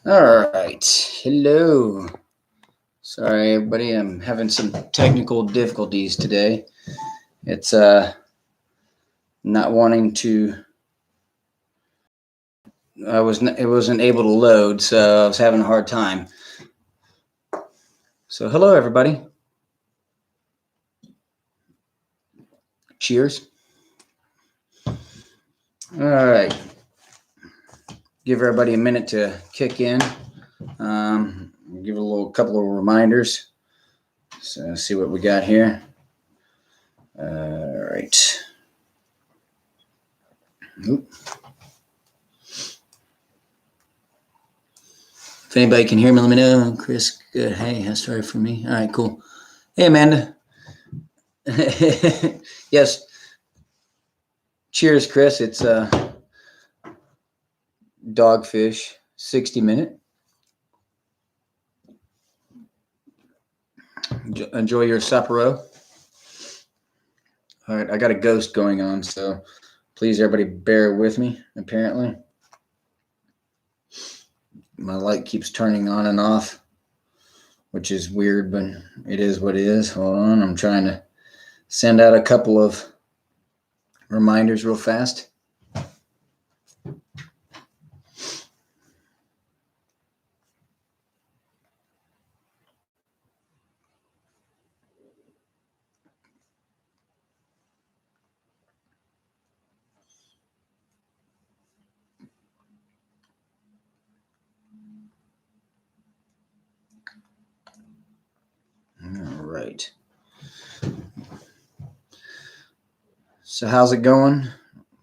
All right. Hello. Sorry, everybody. I'm having some technical difficulties today. It's not wanting to. It wasn't able to load, so I was having a hard time. So hello, everybody. Cheers. All right. Give everybody a minute to kick in. Give a couple of reminders. So see what we got here. All right. Oop. If anybody can hear me, let me know. Chris, good. Hey, sorry for me. All right, cool. Hey, Amanda. Yes. Cheers, Chris. It's Dogfish 60-minute. Enjoy your supper. All right, I got a ghost going on, so please, everybody, bear with me. Apparently, my light keeps turning on and off, which is weird, but it is what it is. Hold on, I'm trying to send out a couple of reminders real fast. All right. So how's it going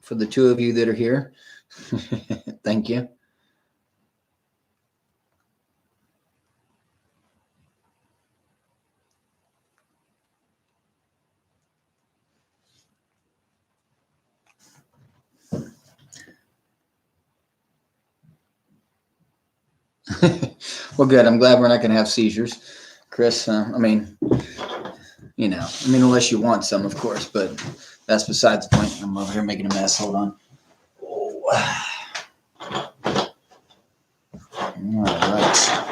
for the two of you that are here? Thank you. Well, good. I'm glad we're not going to have seizures, Chris. Unless you want some, of course, but that's besides the point. I'm over here making a mess. Hold on. Oh. All right.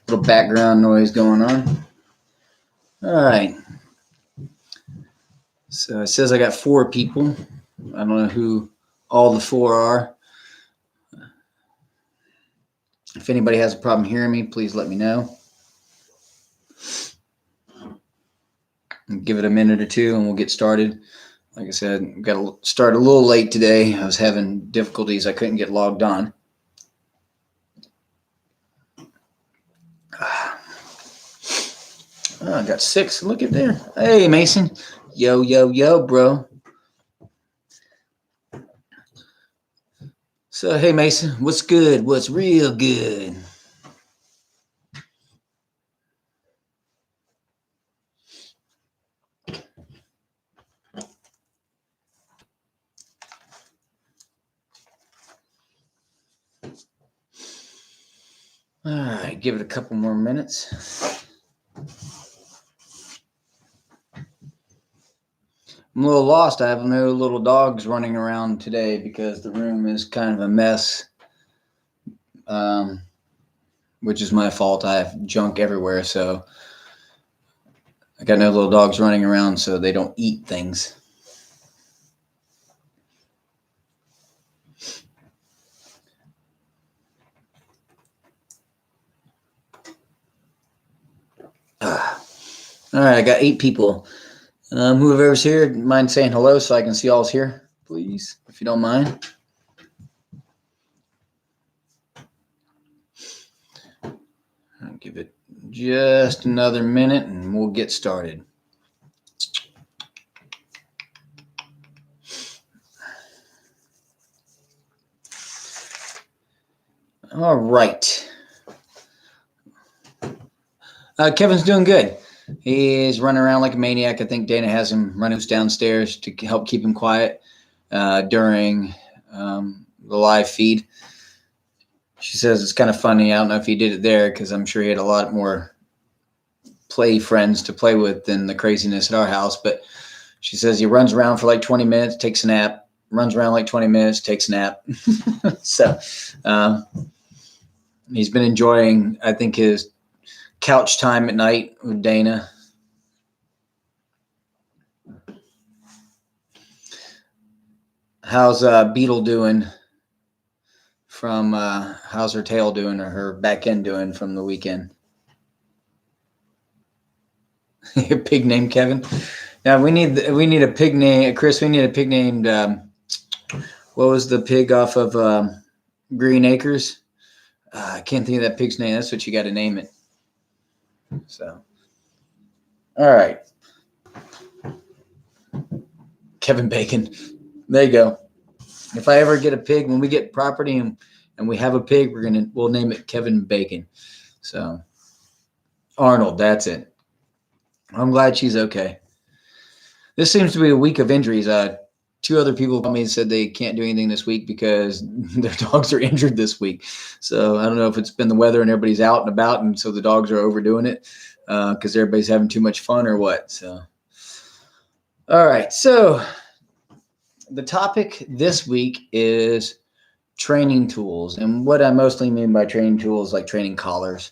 Little background noise going on. All right. So it says I got 4 people. I don't know who all the 4 are. If anybody has a problem hearing me, please let me know. Give it a minute or two and we'll get started. Like I said, got to start a little late today. I was having difficulties. I couldn't get logged on. Oh, I got 6. Look at there. Hey, Mason. Yo, yo, yo, bro. So, hey, Mason, what's good? What's real good? All right, give it a couple more minutes. I'm a little lost. I have no little dogs running around today because the room is kind of a mess, which is my fault. I have junk everywhere, so I got no little dogs running around so they don't eat things. All right, I got 8 people. Whoever's here, mind saying hello so I can see all's here, please, if you don't mind. I'll give it just another minute and we'll get started. All right. Kevin's doing good. He's running around like a maniac. I think Dana has him running downstairs to help keep him quiet during the live feed. She says it's kind of funny. I don't know if he did it there because I'm sure he had a lot more play friends to play with than the craziness at our house. But she says he runs around for like 20 minutes, takes a nap, runs around like 20 minutes, takes a nap. So he's been enjoying, I think, his couch time at night with Dana. How's Beetle doing from how's her tail doing, or her back end doing from the weekend? A pig named Kevin. Now we need a pig name, Chris. We need a pig named what was the pig off of Green Acres? I can't think of that pig's name. That's what you got to name it. So, all right, Kevin Bacon. There you go. If I ever get a pig, when we get property and we have a pig, we'll name it Kevin Bacon. So, Arnold, that's it. I'm glad she's okay. This seems to be a week of injuries. Two other people called me and said they can't do anything this week because their dogs are injured this week. So I don't know if it's been the weather and everybody's out and about, and so the dogs are overdoing it because everybody's having too much fun or what. So, all right. So the topic this week is training tools, and what I mostly mean by training tools, like training collars.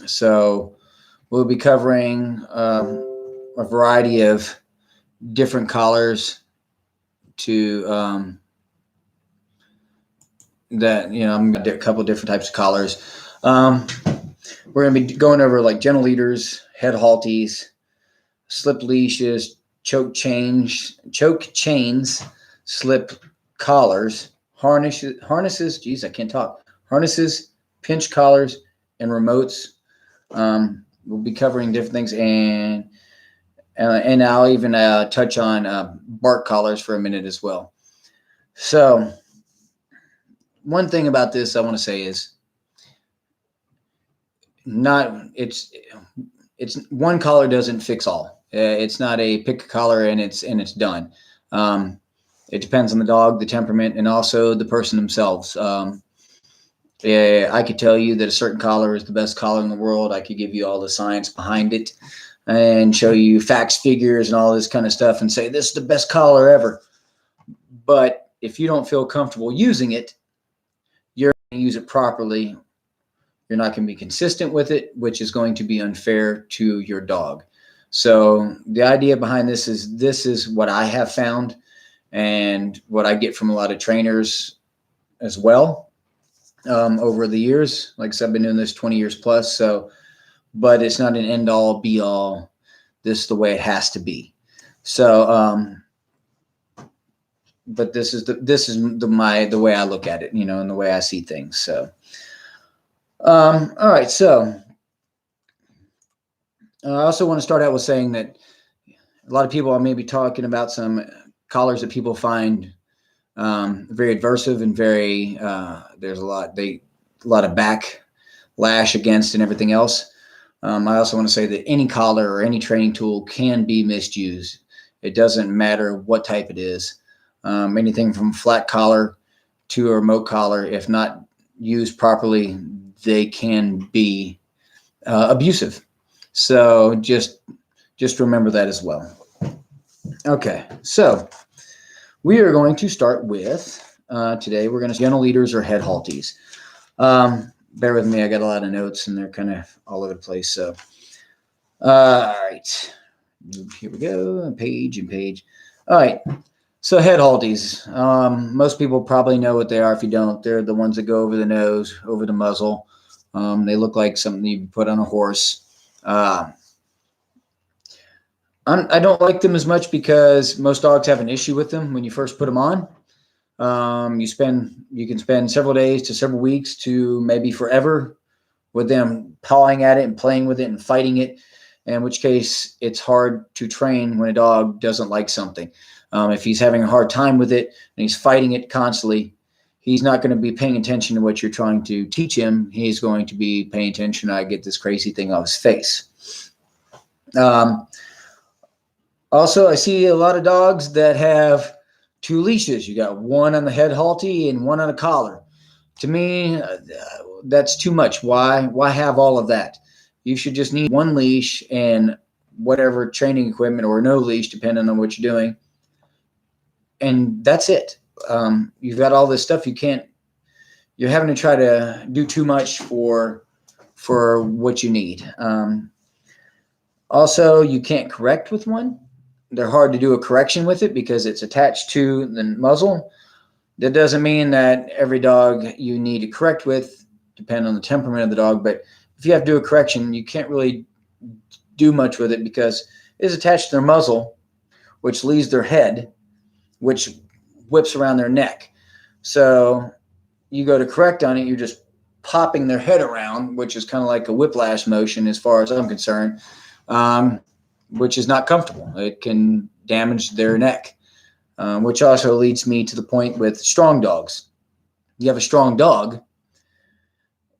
So we'll be covering a variety of different collars to that, I'm going to do a couple of different types of collars. We're going to be going over like gentle leaders, head halties, slip leashes, choke chains, slip collars, harnesses. Geez, I can't talk. Harnesses, pinch collars, and remotes. We'll be covering different things, and I'll even touch on bark collars for a minute as well. So one thing about this I want to say is it's one collar doesn't fix all. It's not a pick a collar and it's done. It depends on the dog, the temperament, and also the person themselves. I could tell you that a certain collar is the best collar in the world. I could give you all the science behind it and show you facts, figures, and all this kind of stuff and say, this is the best collar ever. But if you don't feel comfortable using it, you're going to use it properly. You're not going to be consistent with it, which is going to be unfair to your dog. So the idea behind this is what I have found and what I get from a lot of trainers as well over the years. Like I said, I've been doing this 20 years plus. So, but it's not an end all be all. This is the way it has to be. So, but this is the way I look at it, and the way I see things. So, all right. So I also want to start out with saying that a lot of people are maybe talking about some collars that people find very adversive and very there's a lot of backlash against and everything else. I also want to say that any collar or any training tool can be misused. It doesn't matter what type it is. Anything from flat collar to a remote collar, if not used properly, they can be abusive. So just remember that as well. Okay, so we are going to start with today. We're going to gentle leaders or head halties. Bear with me. I got a lot of notes and they're kind of all over the place. So, all right, here we go. Page and page. All right. So head halties. Most people probably know what they are. If you don't, they're the ones that go over the nose, over the muzzle. They look like something you put on a horse. I don't like them as much because most dogs have an issue with them when you first put them on. You can spend several days to several weeks to maybe forever with them pawing at it and playing with it and fighting it, in which case it's hard to train when a dog doesn't like something. If he's having a hard time with it and he's fighting it constantly, he's not going to be paying attention to what you're trying to teach him. He's going to be paying attention. I get this crazy thing off his face. Also, I see a lot of dogs that have two leashes. You got one on the head halty and one on a collar. To me, that's too much. Why have all of that? You should just need one leash and whatever training equipment, or no leash, depending on what you're doing. and that's it. You've got all this stuff. You're having to try to do too much for what you need. Also, you can't correct with one. They're hard to do a correction with it because it's attached to the muzzle. That doesn't mean that every dog you need to correct with, depend on the temperament of the dog. But if you have to do a correction, you can't really do much with it because it's attached to their muzzle, which leaves their head, which whips around their neck. So you go to correct on it, you're just popping their head around, which is kind of like a whiplash motion as far as I'm concerned, which is not comfortable. It can damage their neck, which also leads me to the point with strong dogs. You have a strong dog,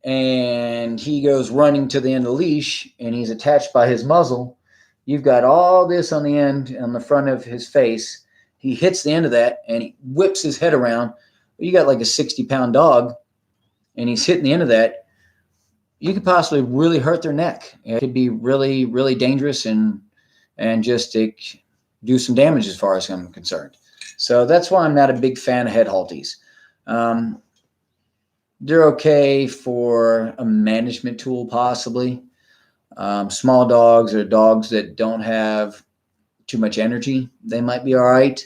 and he goes running to the end of the leash, and he's attached by his muzzle. You've got all this on the end, on the front of his face. He hits the end of that, and he whips his head around. You got like a 60-pound dog, and he's hitting the end of that. You could possibly really hurt their neck. It could be really, really dangerous and just do some damage as far as I'm concerned. So that's why I'm not a big fan of head Haltes. They're okay for a management tool, possibly. Small dogs or dogs that don't have too much energy, they might be all right.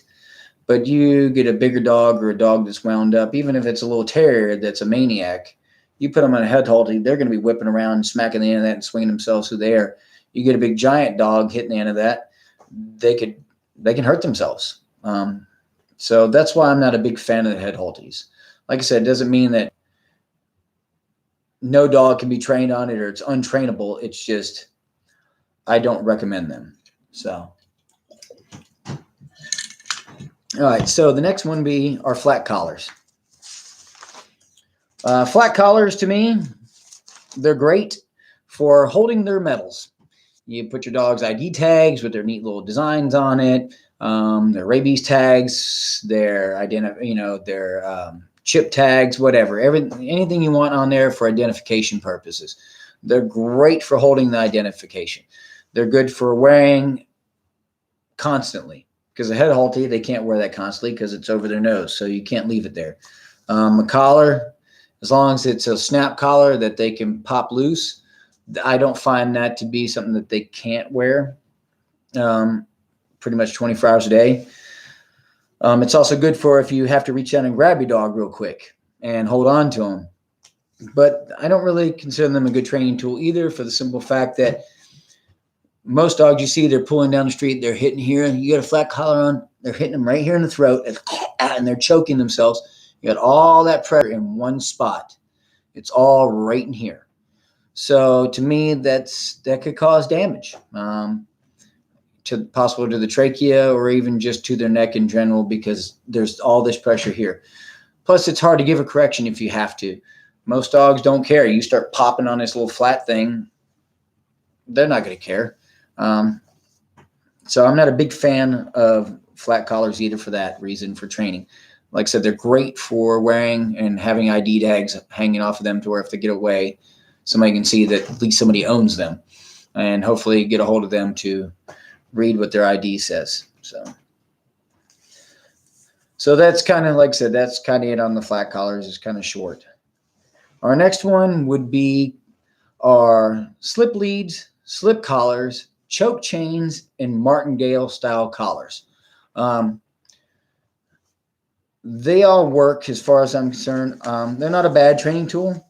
But you get a bigger dog or a dog that's wound up, even if it's a little terrier that's a maniac, you put them on a head Halte, they're going to be whipping around, smacking the end of that and swinging themselves through the air. You get a big giant dog hitting the end of that, they can hurt themselves. So that's why I'm not a big fan of the head Haltes. Like I said, it doesn't mean that no dog can be trained on it or it's untrainable. It's just I don't recommend them. So, all right. So the next one are flat collars. Flat collars, to me, they're great for holding their medals. You put your dog's ID tags with their neat little designs on it, their rabies tags, their chip tags, whatever, anything you want on there for identification purposes. They're great for holding the identification. They're good for wearing constantly because a head Halte, they can't wear that constantly because it's over their nose, so you can't leave it there. A collar, as long as it's a snap collar that they can pop loose, I don't find that to be something that they can't wear pretty much 24 hours a day. It's also good for if you have to reach out and grab your dog real quick and hold on to them. But I don't really consider them a good training tool either, for the simple fact that most dogs you see, they're pulling down the street, they're hitting here, and you got a flat collar on, they're hitting them right here in the throat, and they're choking themselves. You got all that pressure in one spot. It's all right in here. So to me, that could cause damage. Possible to the trachea or even just to their neck in general, because there's all this pressure here. Plus, it's hard to give a correction if you have to. Most dogs don't care. You start popping on this little flat thing, they're not going to care. So I'm not a big fan of flat collars either for that reason, for training. Like I said, they're great for wearing and having ID tags hanging off of them to where if they get away, somebody can see that at least somebody owns them and hopefully get a hold of them to read what their ID says. So that's kind of, like I said, that's kind of it on the flat collars. It's kind of short. Our next one would be our slip leads, slip collars, choke chains, and martingale style collars. They all work as far as I'm concerned. They're not a bad training tool.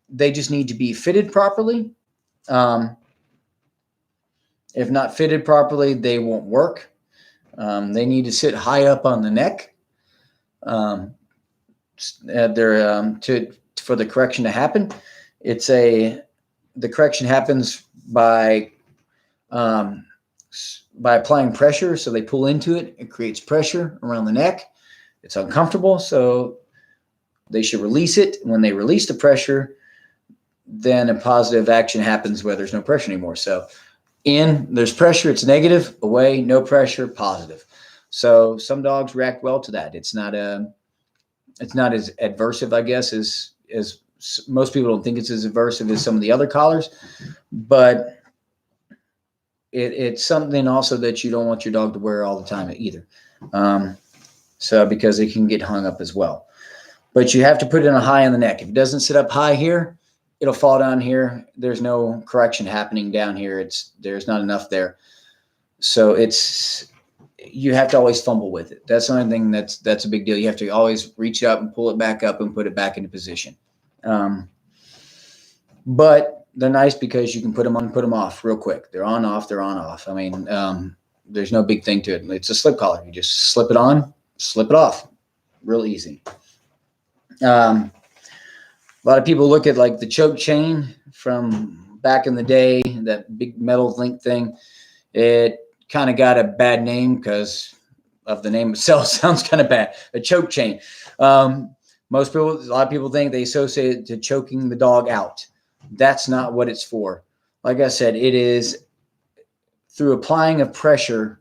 They just need to be fitted properly. If not fitted properly, they won't work. They need to sit high up on the neck. For the correction to happen. The correction happens by applying pressure. So they pull into it. It creates pressure around the neck. It's uncomfortable, so they should release it. When they release the pressure, then a positive action happens where there's no pressure anymore. So there's pressure, it's negative. Away, no pressure, positive. So some dogs react well to that. It's not as adversive, I guess, as most people don't think it's as aversive as some of the other collars, but it's something also that you don't want your dog to wear all the time either. So because it can get hung up as well. But you have to put it in a high on the neck. If it doesn't sit up high here, it'll fall down here. There's no correction happening down here. There's not enough there. So you have to always fumble with it. That's the only thing that's a big deal. You have to always reach up and pull it back up and put it back into position. But they're nice because you can put them on, put them off real quick. They're on, off, they're on, off. I mean, there's no big thing to it. It's a slip collar. You just slip it on, slip it off. Real easy. A lot of people look at like the choke chain from back in the day, that big metal link thing. It kind of got a bad name because of the name itself. Sounds kind of bad. A choke chain. A lot of people think they associate it to choking the dog out. That's not what it's for. Like I said, it is through applying of pressure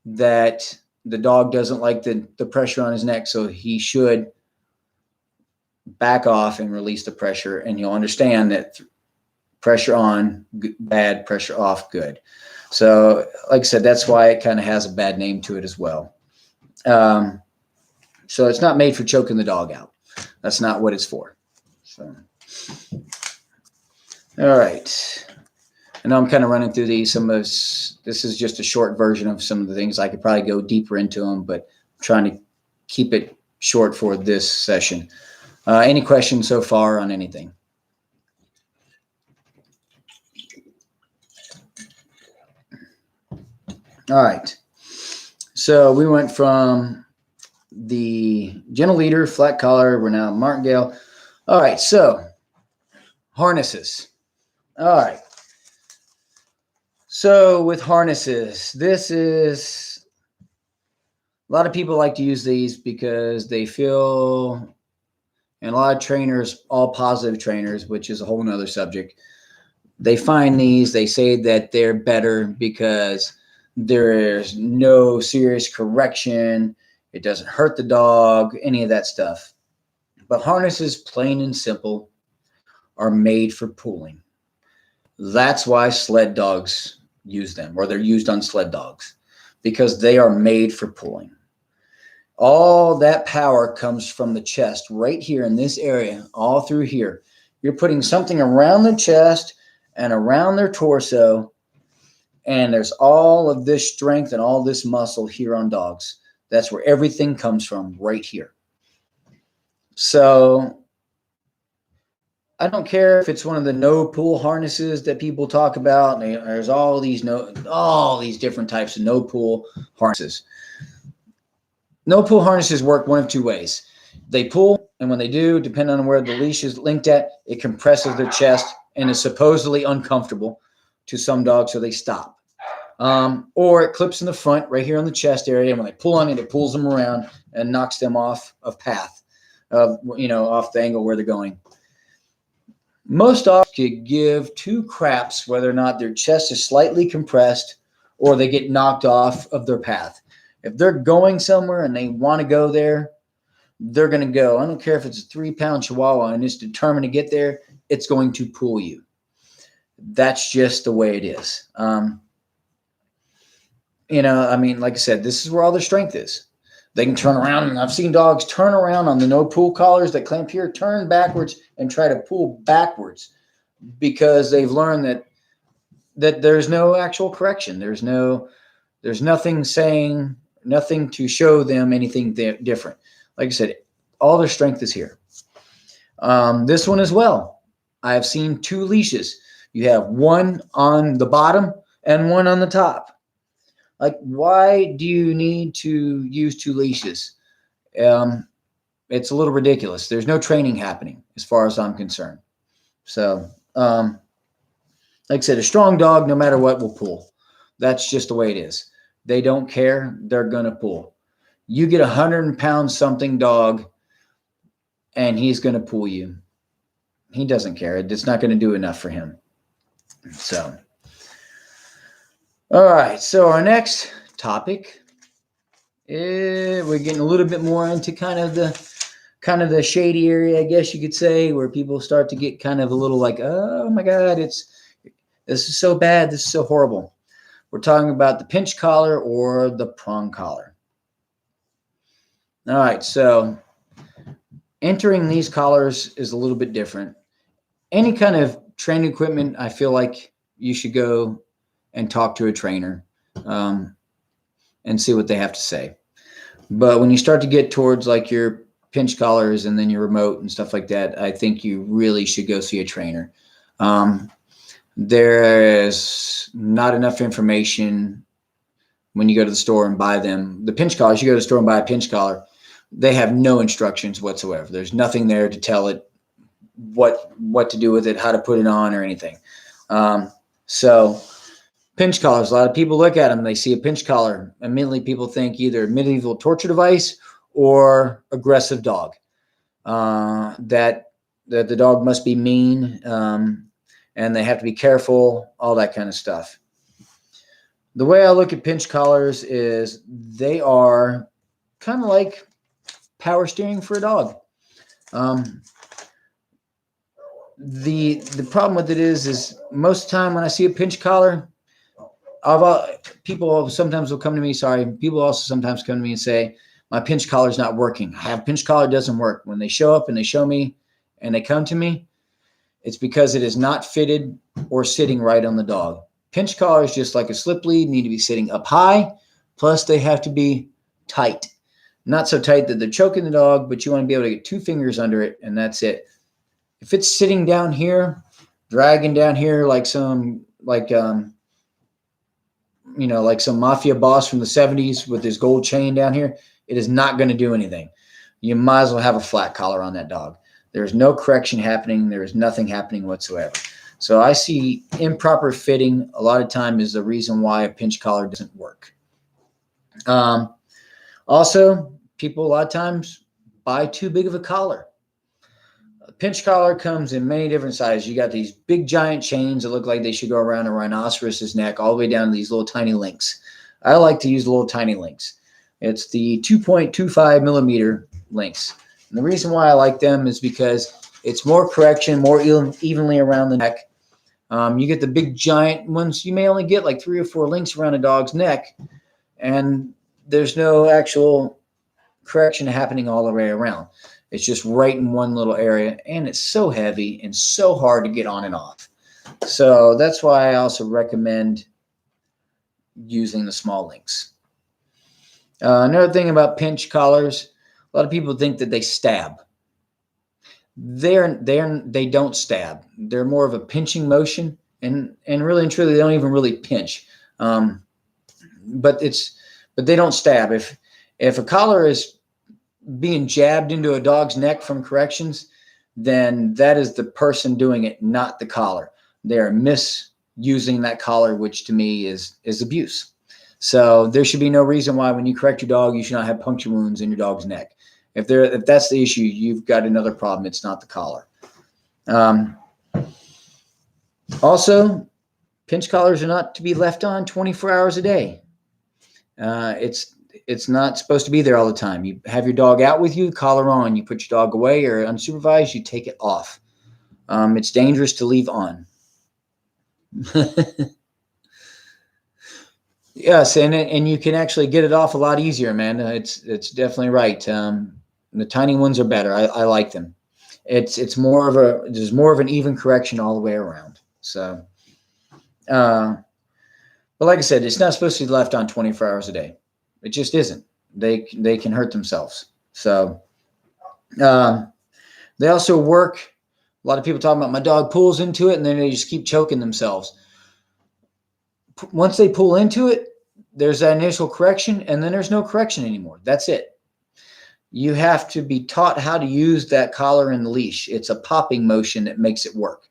that the dog doesn't like the pressure on his neck, so he should back off and release the pressure, and you'll understand that pressure on, bad, pressure off, good. So like I said, that's why it kind of has a bad name to it as well. So it's not made for choking the dog out. That's not what it's for. So, all right. I know I'm kind of running through these. This is just a short version of some of the things. I could probably go deeper into them, but I'm trying to keep it short for this session. Any questions so far on anything? All right. So we went from the gentle leader, flat collar. We're now martingale. All right. So harnesses. All right. So with harnesses, this is a lot of people like to use these because they feel, and a lot of trainers, all positive trainers, which is a whole nother subject, they find these, they say that they're better because there's no serious correction. It doesn't hurt the dog, any of that stuff. But harnesses, plain and simple, are made for pulling. That's why sled dogs use them, or they're used on sled dogs, because they are made for pulling. All that power comes from the chest right here in this area, all through here. You're putting something around their chest and around their torso, and there's all of this strength and all this muscle here on dogs. That's where everything comes from, right here. So I don't care if it's one of the no pull harnesses that people talk about. There's all these different types of no pull harnesses. No pull harnesses work one of two ways. They pull, and when they do, depending on where the leash is linked at, it compresses their chest and is supposedly uncomfortable to some dogs, so they stop. Or it clips in the front right here on the chest area, and when they pull on it, it pulls them around and knocks them off of path, off the angle where they're going. Most dogs could give two craps whether or not their chest is slightly compressed or they get knocked off of their path. If they're going somewhere and they want to go there, they're going to go. I don't care if it's a 3-pound Chihuahua and it's determined to get there, it's going to pull you. That's just the way it is. Like I said, this is where all their strength is. They can turn around, and I've seen dogs turn around on the no pull collars that clamp here, turn backwards and try to pull backwards because they've learned that there's no actual correction. There's nothing to show them anything different. Like I said, all their strength is here. This one as well. I have seen 2 leashes. You have one on the bottom and one on the top. Like, why do you need to use 2 leashes? It's a little ridiculous. There's no training happening as far as I'm concerned. So, like I said, a strong dog, no matter what, will pull. That's just the way it is. They don't care. They're going to pull. You get 100-pound something dog, and he's going to pull you. He doesn't care. It's not going to do enough for him. So, all right. So our next topic is, we're getting a little bit more into kind of the shady area, I guess you could say, where people start to get kind of a little like, oh my God, this is so bad. This is so horrible. We're talking about the pinch collar or the prong collar. All right, so entering these collars is a little bit different. Any kind of training equipment, I feel like you should go and talk to a trainer and see what they have to say. But when you start to get towards like your pinch collars and then your remote and stuff like that, I think you really should go see a trainer. There is not enough information when you go to the store and buy them. The pinch collars, you go to the store and buy a pinch collar, they have no instructions whatsoever. There's nothing there to tell it what to do with it, how to put it on or anything. So pinch collars, a lot of people look at them, they see a pinch collar, immediately people think either medieval torture device or aggressive dog. That the dog must be mean, and they have to be careful, all that kind of stuff. The way I look at pinch collars is they are kind of like power steering for a dog. The problem with it is most of the time when I see a pinch collar, people sometimes will come to me. People also sometimes come to me and say, my pinch collar is not working. I have pinch collar, doesn't work. When they show up and they show me and they come to me, it's because it is not fitted or sitting right on the dog. Pinch collars, just like a slip lead, need to be sitting up high. Plus, they have to be tight. Not so tight that they're choking the dog, but you want to be able to get 2 fingers under it, and that's it. If it's sitting down here, dragging down here like some mafia boss from the 70s with his gold chain down here, it is not going to do anything. You might as well have a flat collar on that dog. There's no correction happening. There is nothing happening whatsoever. So I see improper fitting a lot of time is the reason why a pinch collar doesn't work. Also, people a lot of times buy too big of a collar. A pinch collar comes in many different sizes. You got these big giant chains that look like they should go around a rhinoceros's neck all the way down to these little tiny links. I like to use little tiny links. It's the 2.25 millimeter links. And the reason why I like them is because it's more correction, more evenly around the neck. You get the big giant ones, you may only get like 3 or 4 links around a dog's neck, and there's no actual correction happening all the way around. It's just right in one little area, and it's so heavy and so hard to get on and off. So that's why I also recommend using the small links. Another thing about pinch collars, a lot of people think that they stab. They don't stab. They're more of a pinching motion, and really and truly, they don't even really pinch. But they don't stab. If a collar is being jabbed into a dog's neck from corrections, then that is the person doing it, not the collar. They are misusing that collar, which to me is abuse. So there should be no reason why when you correct your dog, you should not have puncture wounds in your dog's neck. If that's the issue, you've got another problem. It's not the collar. Also, pinch collars are not to be left on 24 hours a day. It's not supposed to be there all the time. You have your dog out with you, collar on. You put your dog away or unsupervised, you take it off. It's dangerous to leave on. Yes, and you can actually get it off a lot easier, man. It's definitely right. The tiny ones are better. I like them. There's more of an even correction all the way around. So, but like I said, it's not supposed to be left on 24 hours a day. It just isn't. They can hurt themselves. So, they also work. A lot of people talking about my dog pulls into it and then they just keep choking themselves. Once they pull into it, there's that initial correction, and then there's no correction anymore. That's it. You have to be taught how to use that collar and the leash. It's a popping motion that makes it work.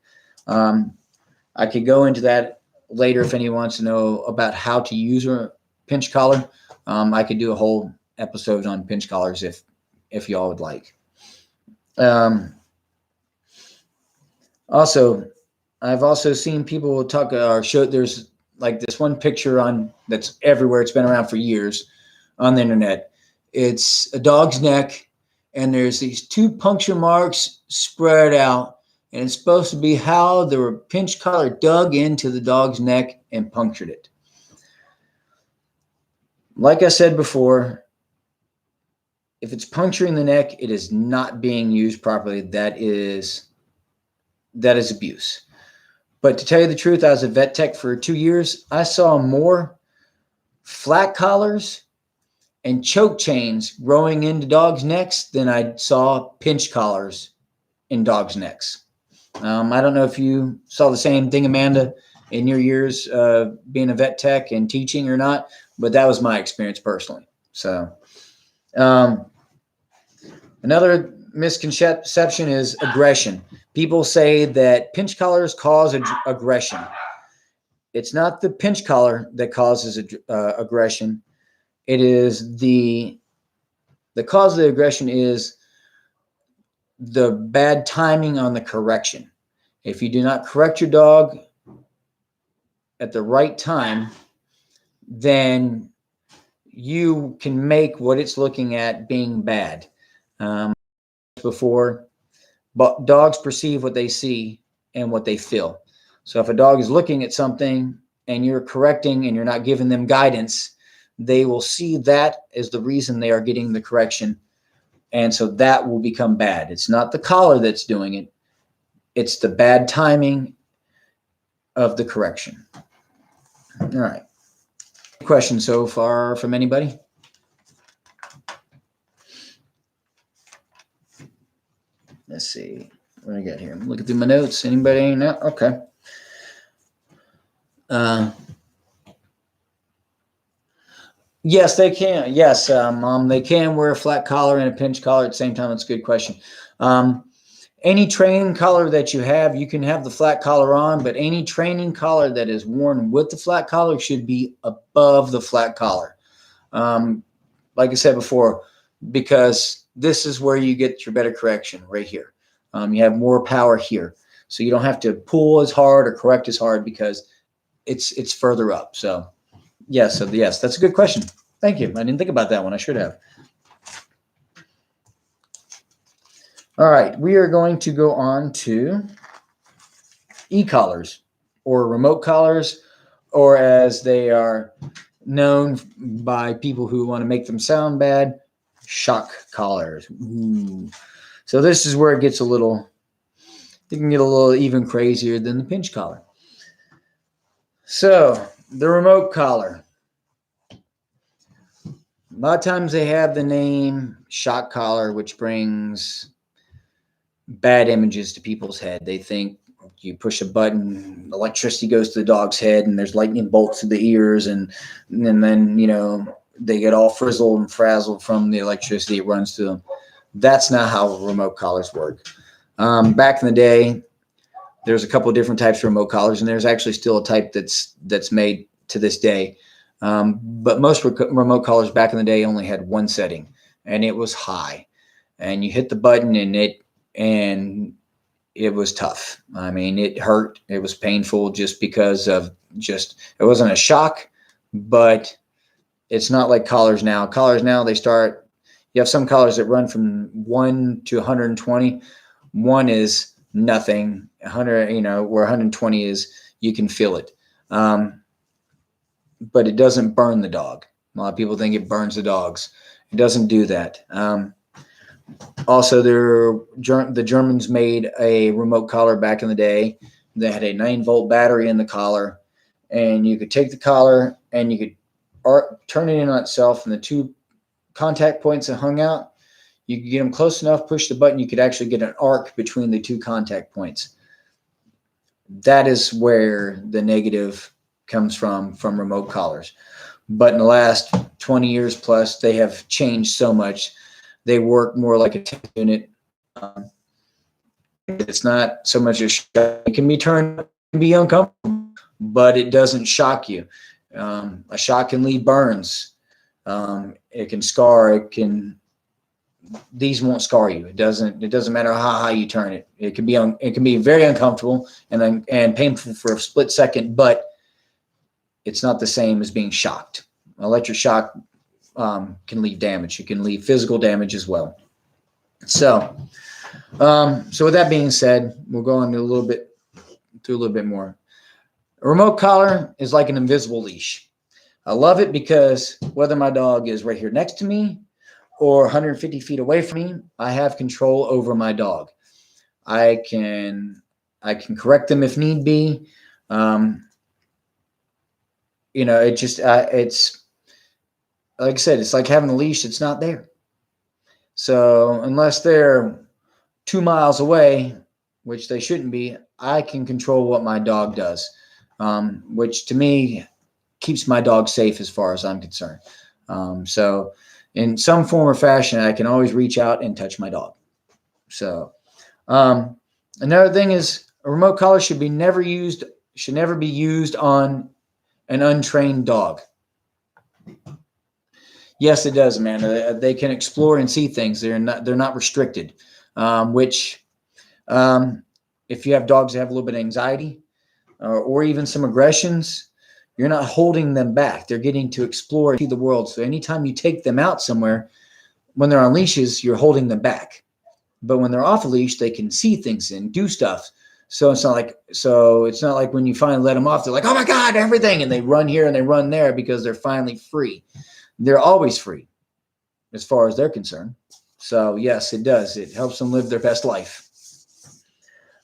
I could go into that later if anyone wants to know about how to use a pinch collar. I could do a whole episode on pinch collars if y'all would like. Also, I've also seen people talk or show. There's like this one picture that's everywhere. It's been around for years on the internet. It's a dog's neck, and there's these 2 puncture marks spread out, and it's supposed to be how the pinch collar dug into the dog's neck and punctured it. Like I said before, If it's puncturing the neck, it is not being used properly. That is abuse. But to tell you the truth, I was a vet tech for 2 years. I saw more flat collars and choke chains growing into dogs' necks than I saw pinch collars in dogs' necks. I don't know if you saw the same thing, Amanda, in your years being a vet tech and teaching or not, but that was my experience personally. So another misconception is aggression. People say that pinch collars cause aggression. It's not the pinch collar that causes aggression. It is the cause of the aggression is the bad timing on the correction. If you do not correct your dog at the right time, then you can make what it's looking at being bad. Before, but dogs perceive what they see and what they feel. So if a dog is looking at something and you're correcting and you're not giving them guidance, they will see that as the reason they are getting the correction. And so that will become bad. It's not the collar that's doing it. It's the bad timing of the correction. All right. Question so far from anybody? Let's see. What do I got here? I'm looking through my notes. Anybody? No? Okay. Yes, they can. Yes, Mom, they can wear a flat collar and a pinch collar at the same time. That's a good question. Any training collar that you have, you can have the flat collar on, but any training collar that is worn with the flat collar should be above the flat collar. Like I said before, because this is where you get your better correction right here. You have more power here. So you don't have to pull as hard or correct as hard because it's further up. So yes, that's a good question. Thank you. I didn't think about that one. I should have. All right, we are going to go on to e-collars or remote collars, or as they are known by people who want to make them sound bad, shock collars. Ooh. So this is where it gets it can get a little even crazier than the pinch collar. So the remote collar. A lot of times they have the name shock collar, which brings bad images to people's head. They think you push a button, electricity goes to the dog's head, and there's lightning bolts to the ears, and then they get all frizzled and frazzled from the electricity it runs to them. That's not how remote collars work. Back in the day, there's a couple of different types of remote collars, and there's actually still a type that's made to this day. But most remote collars back in the day only had one setting, and it was high. And you hit the button, and it was tough. I mean, it hurt. It was painful just because of it wasn't a shock, but it's not like collars now. Collars now, you have some collars that run from 1 to 120. 1 is nothing. 100, where 120 is, you can feel it. But it doesn't burn the dog. A lot of people think it burns the dogs. It doesn't do that. Also, the Germans made a remote collar back in the day. They had a 9-volt battery in the collar, and you could take the collar and you could turn it in on itself, and the 2 contact points that hung out, you could get them close enough, push the button, you could actually get an arc between the 2 contact points. That is where the negative comes from remote collars. But in the last 20 years plus, they have changed so much. They work more like a test unit. It's not so much a shock. It can be turned, it can be uncomfortable, but it doesn't shock you. A shock can leave burns. It can scar. These won't scar you. It doesn't matter how high you turn it. It can be very uncomfortable and painful for a split second, but it's not the same as being shocked. Electric shock can leave damage. It can leave physical damage as well. So with that being said, we'll go into a little bit more. A remote collar is like an invisible leash. I love it because whether my dog is right here next to me or 150 feet away from me, I have control over my dog. I can correct them if need be. It's like I said, it's like having a leash that's not there. So unless they're 2 miles away, which they shouldn't be, I can control what my dog does, which to me keeps my dog safe as far as I'm concerned. So in some form or fashion, I can always reach out and touch my dog. So another thing is a remote collar should never be used on an untrained dog. Yes, it does, Amanda. They can explore and see things. They're not restricted, which if you have dogs that have a little bit of anxiety or even some aggressions, you're not holding them back. They're getting to explore and see the world. So anytime you take them out somewhere, when they're on leashes, you're holding them back. But when they're off a leash, they can see things and do stuff. So it's not like when you finally let them off, they're like, oh my God, everything. And they run here and they run there because they're finally free. They're always free as far as they're concerned. So yes, it does. It helps them live their best life.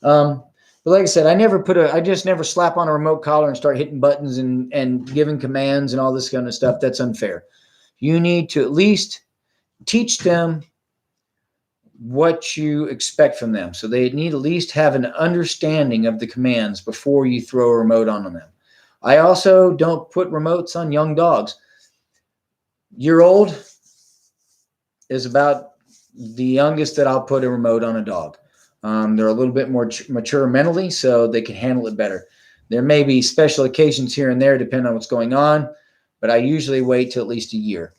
But like I said, I just never slap on a remote collar and start hitting buttons and giving commands and all this kind of stuff. That's unfair. You need to at least teach them what you expect from them. So they need at least have an understanding of the commands before you throw a remote on them. I also don't put remotes on young dogs. Year-old is about the youngest that I'll put a remote on a dog. They're a little bit more mature mentally, so they can handle it better. There may be special occasions here and there, depending on what's going on, but I usually wait till at least a year.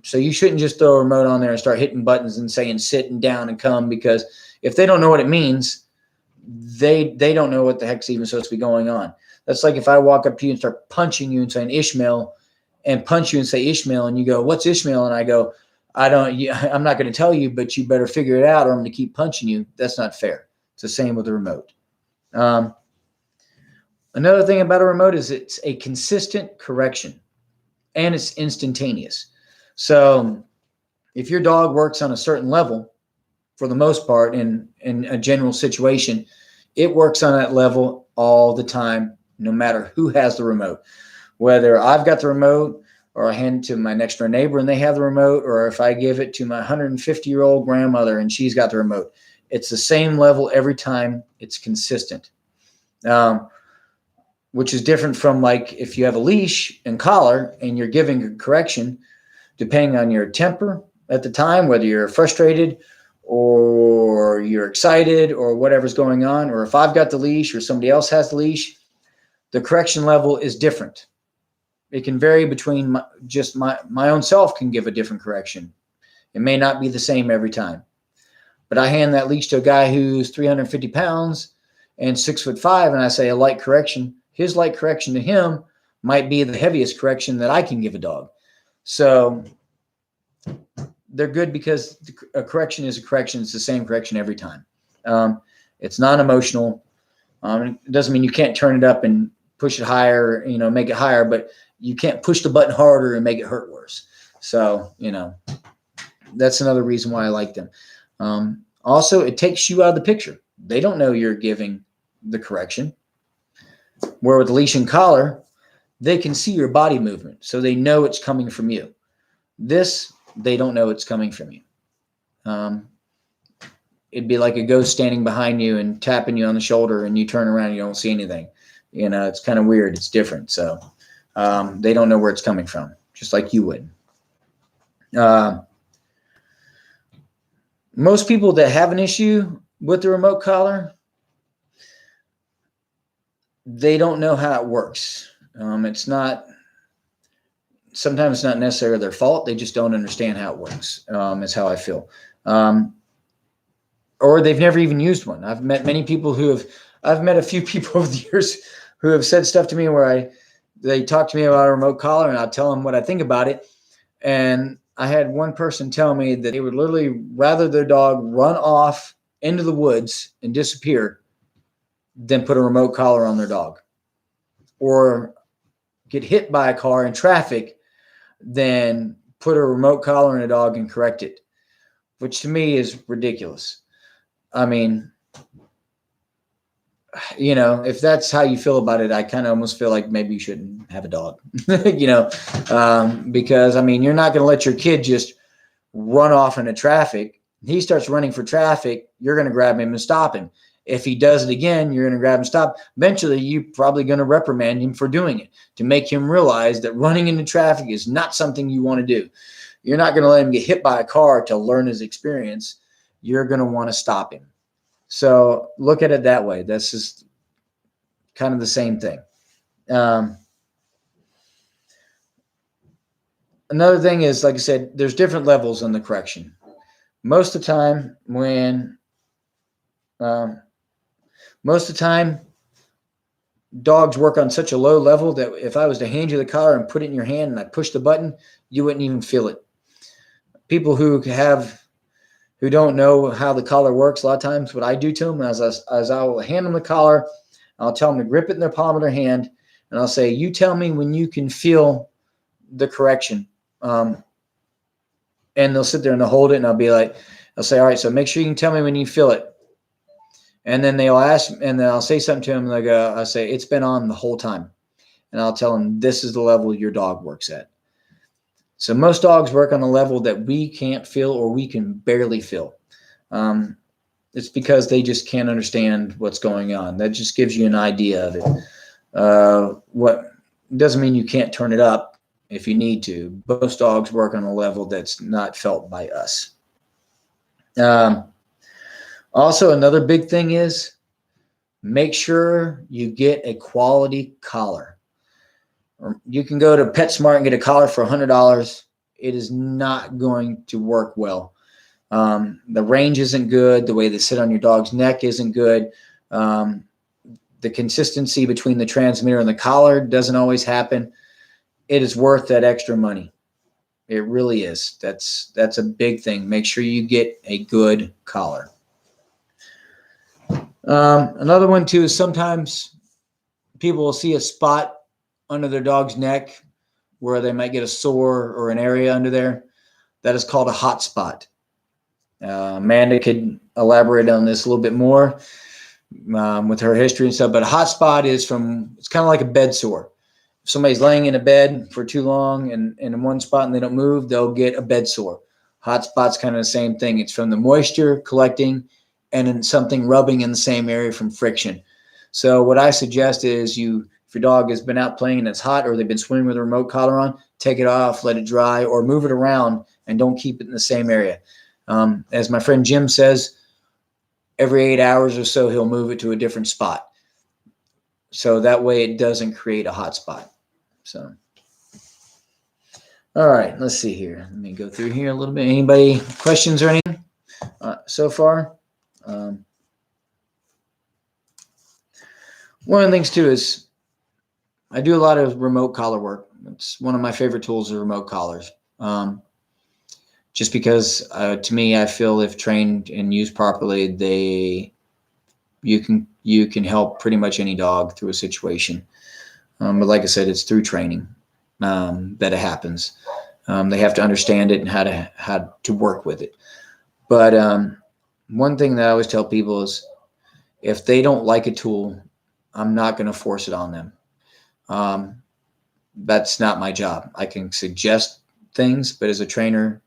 So you shouldn't just throw a remote on there and start hitting buttons and saying sit and down and come, because if they don't know what it means, they don't know what the heck's even supposed to be going on. That's like if I walk up to you and start punching you and saying Ishmael, and punch you and say Ishmael, and you go, what's Ishmael? And I go, I'm not going to tell you, but you better figure it out or I'm going to keep punching you. That's not fair. It's the same with the remote. Another thing about a remote is it's a consistent correction and it's instantaneous. So if your dog works on a certain level, for the most part, in a general situation, it works on that level all the time, no matter who has the remote. Whether I've got the remote or I hand it to my next door neighbor and they have the remote, or if I give it to my 150-year-old grandmother and she's got the remote, it's the same level every time. It's consistent, which is different from like if you have a leash and collar and you're giving a correction, depending on your temper at the time, whether you're frustrated or you're excited or whatever's going on, or if I've got the leash or somebody else has the leash, the correction level is different. It can vary between my own self can give a different correction. It may not be the same every time. But I hand that leash to a guy who's 350 pounds and 6'5", and I say a light correction. His light correction to him might be the heaviest correction that I can give a dog. So they're good because a correction is a correction. It's the same correction every time. It's non-emotional. It doesn't mean you can't turn it up and push it higher, make it higher, but you can't push the button harder and make it hurt worse. So, that's another reason why I like them. Also, it takes you out of the picture. They don't know you're giving the correction. Where with the leash and collar, they can see your body movement, so they know it's coming from you. This, they don't know it's coming from you. It'd be like a ghost standing behind you and tapping you on the shoulder, and you turn around and you don't see anything. It's kind of weird. It's different. So they don't know where it's coming from, just like you would. Most people that have an issue with the remote collar, they don't know how it works. Sometimes it's not necessarily their fault. They just don't understand how it works. Is how I feel. Or they've never even used one. I've met a few people over the years who have said stuff to me where they talk to me about a remote collar and I'll tell them what I think about it. And I had one person tell me that they would literally rather their dog run off into the woods and disappear than put a remote collar on their dog, or get hit by a car in traffic than put a remote collar on a dog and correct it, which to me is ridiculous. I mean, if that's how you feel about it, I kind of almost feel like maybe you shouldn't have a dog, because, I mean, you're not going to let your kid just run off into traffic. He starts running for traffic, you're going to grab him and stop him. If he does it again, you're going to grab and stop. Eventually, you're probably going to reprimand him for doing it to make him realize that running into traffic is not something you want to do. You're not going to let him get hit by a car to learn his experience. You're going to want to stop him. So look at it that way. That's just kind of the same thing. Another thing is, like I said, there's different levels in the correction. Most of the time dogs work on such a low level that if I was to hand you the collar and put it in your hand and I push the button, you wouldn't even feel it. People who don't know how the collar works, a lot of times what I do to them is I will hand them the collar, I'll tell them to grip it in their palm of their hand, and I'll say, you tell me when you can feel the correction. And they'll sit there and they'll hold it, and I'll say, all right, so make sure you can tell me when you feel it. And then they'll ask, and then I'll say something to them, like I'll say, it's been on the whole time. And I'll tell them, this is the level your dog works at. So most dogs work on a level that we can't feel or we can barely feel. It's because they just can't understand what's going on. That just gives you an idea of it. What doesn't mean you can't turn it up if you need to. Most dogs work on a level that's not felt by us. Also, another big thing is make sure you get a quality collar. You can go to PetSmart and get a collar for $100. It is not going to work well. The range isn't good. The way they sit on your dog's neck isn't good. The consistency between the transmitter and the collar doesn't always happen. It is worth that extra money. It really is. That's a big thing. Make sure you get a good collar. Another one too is sometimes people will see a spot under their dog's neck where they might get a sore or an area under there. That is called a hot spot. Amanda could elaborate on this a little bit more with her history and stuff, but a hot spot it's kind of like a bed sore. If somebody's laying in a bed for too long and in one spot and they don't move, they'll get a bed sore. Hot spot's kind of the same thing. It's from the moisture collecting and then something rubbing in the same area from friction. So what I suggest is if your dog has been out playing and it's hot, or they've been swimming with a remote collar on, take it off, let it dry, or move it around and don't keep it in the same area. As my friend Jim says, every 8 hours or so, he'll move it to a different spot. So that way it doesn't create a hot spot. So, all right, let's see here. Let me go through here a little bit. Anybody questions or anything so far? One of the things too is I do a lot of remote collar work. It's one of my favorite tools is remote collars. Just because to me, I feel if trained and used properly, you can help pretty much any dog through a situation. But like I said, it's through training that it happens. They have to understand it and how to work with it. But one thing that I always tell people is if they don't like a tool, I'm not going to force it on them. That's not my job. I can suggest things, but as a trainer,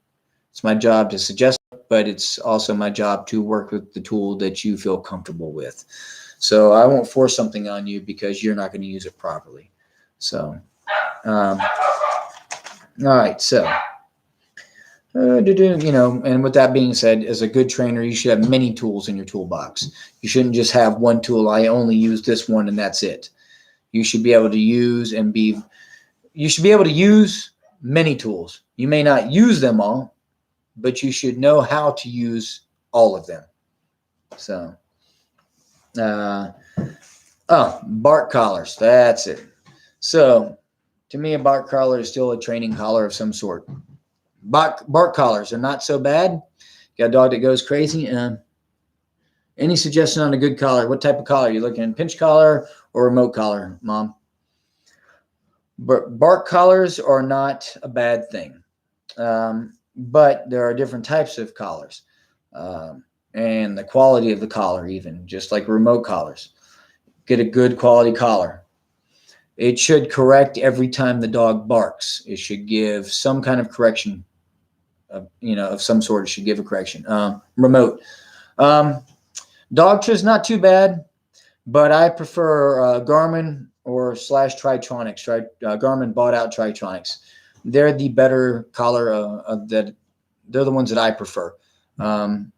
it's my job to suggest, but it's also my job to work with the tool that you feel comfortable with. So I won't force something on you because you're not going to use it properly. So, all right. So, and with that being said, as a good trainer, you should have many tools in your toolbox. You shouldn't just have one tool. I only use this one and that's it. You should be able to use many tools. You may not use them all, but you should know how to use all of them. So, bark collars. That's it. So to me, a bark collar is still a training collar of some sort. Bark collars are not so bad. Got a dog that goes crazy. Any suggestion on a good collar? What type of collar? Are you looking at pinch collar or remote collar, Mom? But bark collars are not a bad thing. But there are different types of collars, and the quality of the collar, even just like remote collars. Get a good quality collar. It should correct every time the dog barks. It should give some kind of correction, of some sort. It should give a correction. Remote. Um, Dog is not too bad, but I prefer Garmin or slash Tritronics. Garmin bought out Tritronics. They're the better collar that they're the ones that I prefer. The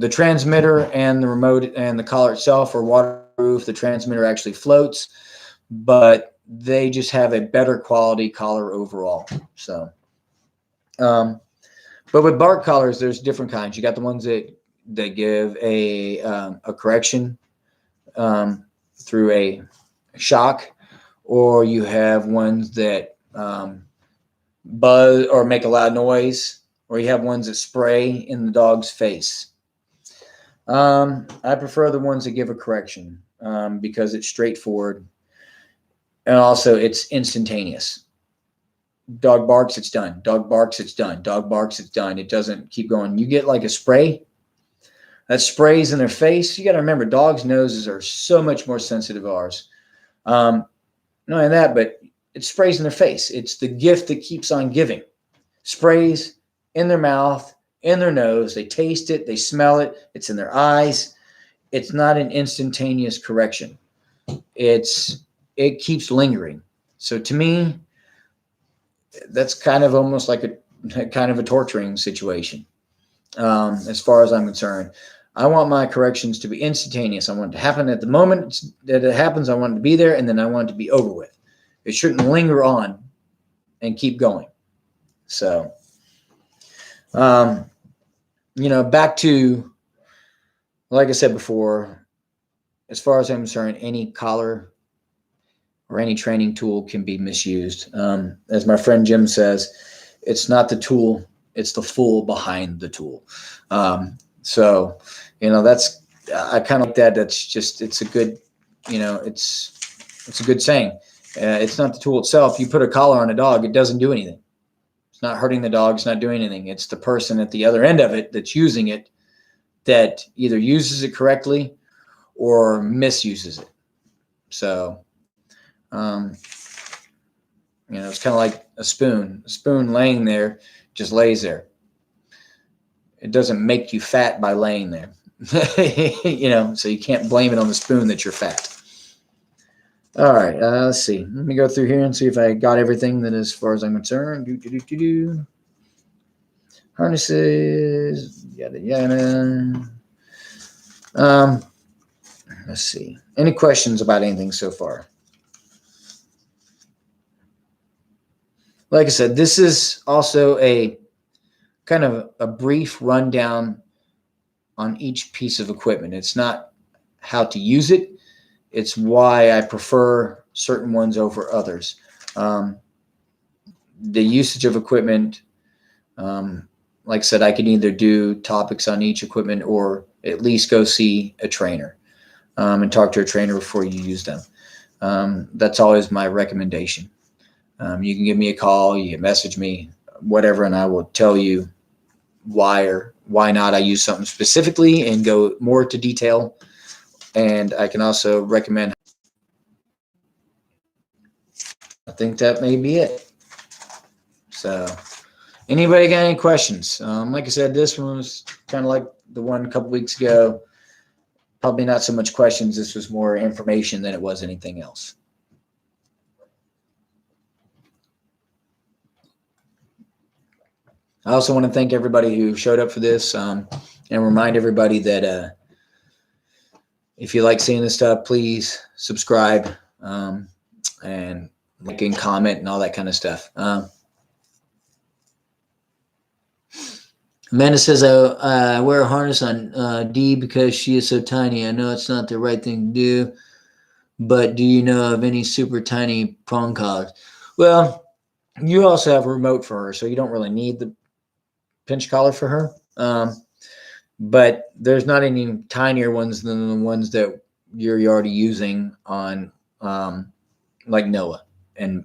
transmitter and the remote and the collar itself are waterproof. The transmitter actually floats, but they just have a better quality collar overall. So, but with bark collars, there's different kinds. You got the ones that give a correction through a shock, or you have ones that buzz or make a loud noise, or you have ones that spray in the dog's face. I prefer the ones that give a correction because it's straightforward, and also it's instantaneous. Dog barks, it's done. Dog barks, it's done. Dog barks, it's done. It doesn't keep going. You get like a spray that sprays in their face. You got to remember, dogs' noses are so much more sensitive than ours. Not only that, but it sprays in their face. It's the gift that keeps on giving. Sprays in their mouth, in their nose. They taste it. They smell it. It's in their eyes. It's not an instantaneous correction. It keeps lingering. So to me, that's kind of almost like a kind of a torturing situation. As far as I'm concerned, I want my corrections to be instantaneous. I want it to happen at the moment that it happens. I want it to be there, and then I want it to be over with. It shouldn't linger on and keep going. So, back to, like I said before, as far as I'm concerned, any collar or any training tool can be misused. As my friend Jim says, it's not the tool, it's the fool behind the tool. That's, I kind of like that. That's just, it's a good, it's a good saying. It's not the tool itself. You put a collar on a dog, it doesn't do anything. It's not hurting the dog. It's not doing anything. It's the person at the other end of it that's using it that either uses it correctly or misuses it. So, it's kind of like a spoon. A spoon laying there just lays there. It doesn't make you fat by laying there. So you can't blame it on the spoon that you're fat. All right, let's see. Let me go through here and see if I got everything that as far as I'm concerned. Harnesses, yada, yada. Let's see. Any questions about anything so far? Like I said, this is also a kind of a brief rundown on each piece of equipment. It's not how to use it. It's why I prefer certain ones over others. The usage of equipment, like I said, I can either do topics on each equipment or at least go see a trainer and talk to a trainer before you use them. That's always my recommendation. You can give me a call, you can message me, whatever, and I will tell you why or why not I use something specifically and go more to detail. And I can also recommend. I think that may be it. So, anybody got any questions? Like I said, this one was kind of like the one a couple weeks ago. Probably not so much questions. This was more information than it was anything else. I also want to thank everybody who showed up for this and remind everybody that if you like seeing this stuff, please subscribe and like and comment and all that kind of stuff. Amanda says, I wear a harness on D because she is so tiny. I know it's not the right thing to do, but do you know of any super tiny prong collars? Well, you also have a remote for her, so you don't really need the pinch collar for her. But there's not any tinier ones than the ones that you're already using on like Noah and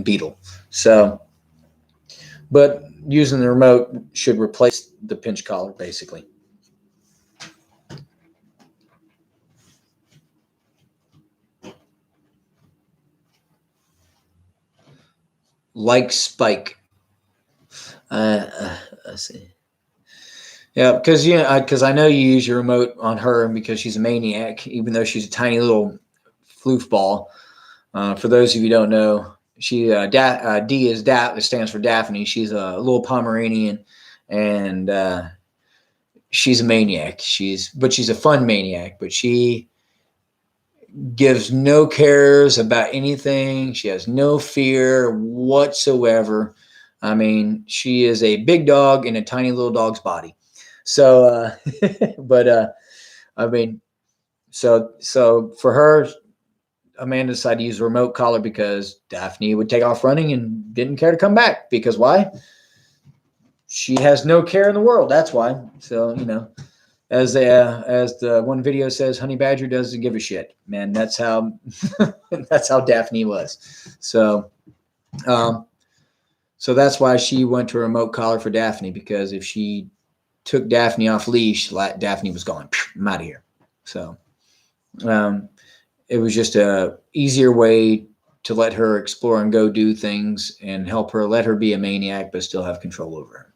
Beetle. So but using the remote should replace the pinch collar, basically. Like Spike. Let's see. Yeah, because I know you use your remote on her because she's a maniac, even though she's a tiny little floof ball. For those of you who don't know, she D is it stands for Daphne. She's a little Pomeranian, and she's a maniac. She's a fun maniac, but she gives no cares about anything. She has no fear whatsoever. I mean, she is a big dog in a tiny little dog's body. So, I mean, so for her, Amanda decided to use a remote collar because Daphne would take off running and didn't care to come back. Because why? She has no care in the world. That's why. So, as the one video says, Honey Badger doesn't give a shit, man. That's how that's how Daphne was. So that's why she went to a remote collar for Daphne, because if she took Daphne off leash, Daphne was gone. I'm out of here. So it was just a easier way to let her explore and go do things and help her, let her be a maniac, but still have control over her.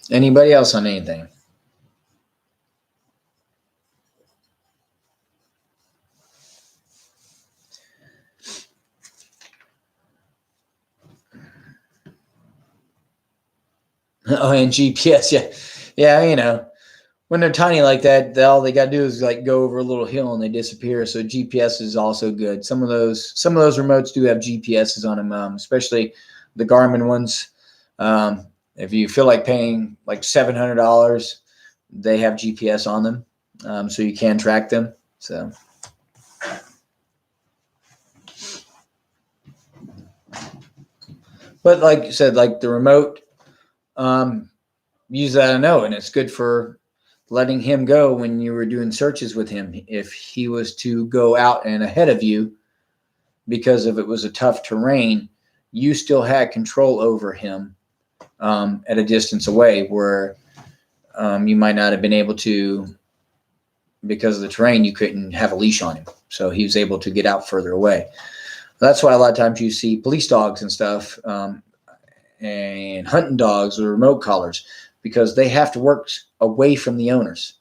Anybody else on anything? Oh, and GPS, yeah. When they're tiny like that, all they got to do is like go over a little hill and they disappear. So GPS is also good. Some of those remotes do have GPSs on them, especially the Garmin ones. If you feel like paying like $700, they have GPS on them, so you can track them. So, but like you said, like the remote, use that, I know, and it's good for letting him go when you were doing searches with him. If he was to go out and ahead of you, because if it was a tough terrain, you still had control over him at a distance away, where you might not have been able to, because of the terrain, you couldn't have a leash on him. So he was able to get out further away. That's why a lot of times you see police dogs and stuff, and hunting dogs with remote collars, because they have to work away from the owners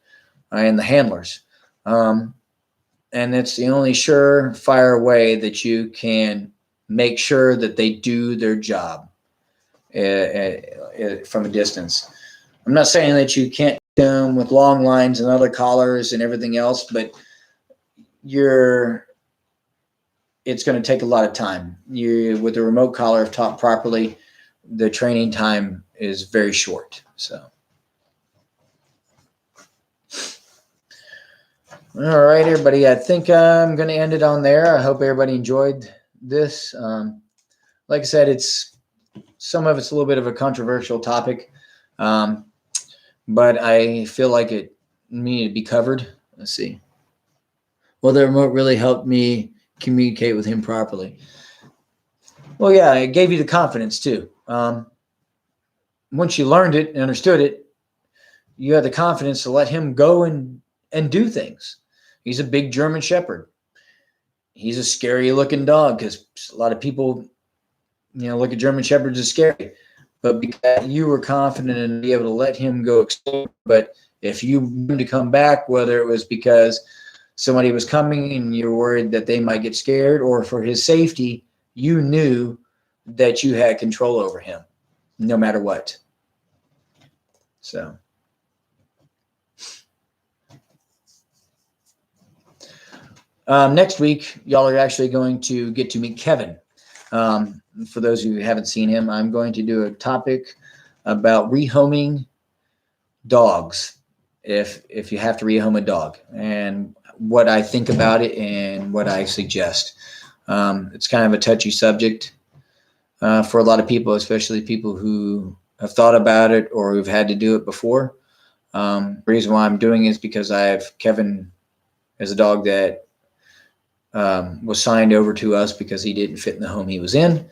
and the handlers. And it's the only surefire way that you can make sure that they do their job from a distance. I'm not saying that you can't do them with long lines and other collars and everything else, but it's going to take a lot of time. With the remote collar, if taught properly, the training time is very short. So, all right, everybody. I think I'm going to end it on there. I hope everybody enjoyed this. Like I said, some of it's a little bit of a controversial topic, but I feel like it needed to be covered. Let's see. Well, the remote really helped me communicate with him properly. Well, yeah, it gave you the confidence too. Once you learned it and understood it, you had the confidence to let him go and do things. He's a big German Shepherd. He's a scary looking dog, because a lot of people, look at German Shepherds as scary. But because you were confident and be able to let him go explore. But if you wanted to come back, whether it was because somebody was coming and you're worried that they might get scared, or for his safety, you knew that you had control over him, no matter what. So, next week, y'all are actually going to get to meet Kevin. For those of you who haven't seen him, I'm going to do a topic about rehoming dogs, if you have to rehome a dog, and what I think about it and what I suggest. It's kind of a touchy subject for a lot of people, especially people who have thought about it or who've had to do it before. The reason why I'm doing it is because Kevin is a dog that was signed over to us because he didn't fit in the home he was in.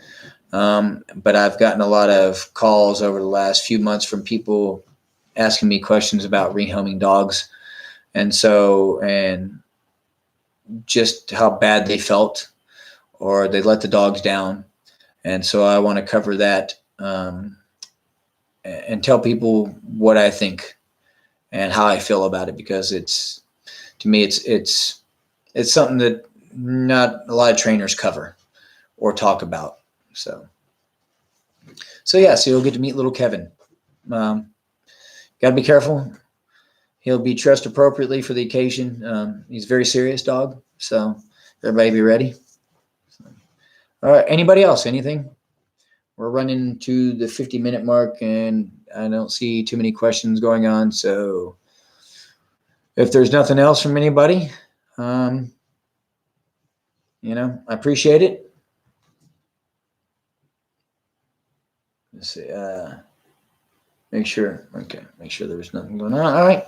But I've gotten a lot of calls over the last few months from people asking me questions about rehoming dogs. And just how bad they felt, or they let the dogs down. And so I want to cover that and tell people what I think and how I feel about it, because to me, it's something that not a lot of trainers cover or talk about. So you'll get to meet little Kevin. Got to be careful. He'll be dressed appropriately for the occasion. He's a very serious dog, so everybody be ready. All right. Anybody else? Anything? We're running to the 50-minute mark, and I don't see too many questions going on. So if there's nothing else from anybody, I appreciate it. Let's see. Make sure there's nothing going on. All right,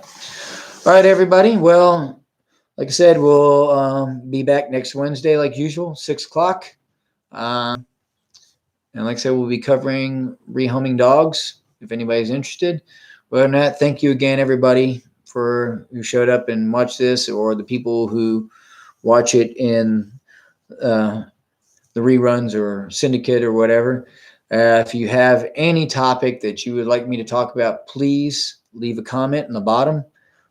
everybody. Well, like I said, we'll be back next Wednesday, like usual, 6:00. And like I said, we'll be covering rehoming dogs if anybody's interested. Other than that, thank you again, everybody, who showed up and watched this, or the people who watch it in the reruns or syndicate or whatever. If you have any topic that you would like me to talk about, please leave a comment in the bottom,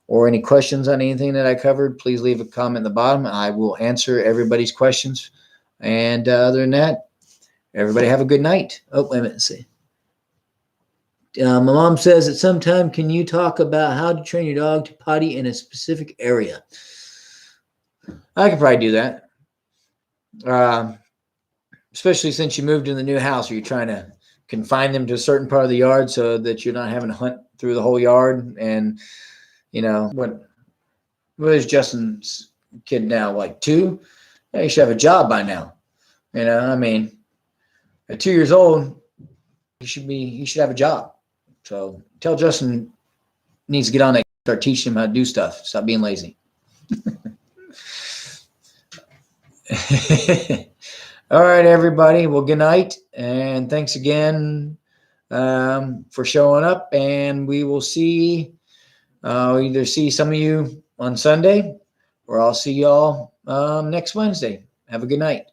or any questions on anything that I covered, please leave a comment in the bottom. I will answer everybody's questions. And other than that, everybody have a good night. Oh, wait a minute. See. My mom says at some time, can you talk about how to train your dog to potty in a specific area? I could probably do that. Especially since you moved in the new house, you're trying to confine them to a certain part of the yard so that you're not having to hunt through the whole yard. And, what is Justin's kid now, like 2? Yeah, he should have a job by now. At 2 years old, he should have a job. So tell Justin needs to get on that, start teaching him how to do stuff. Stop being lazy. All right, everybody. Well, good night. And thanks again for showing up. And we will either see some of you on Sunday, or I'll see y'all next Wednesday. Have a good night.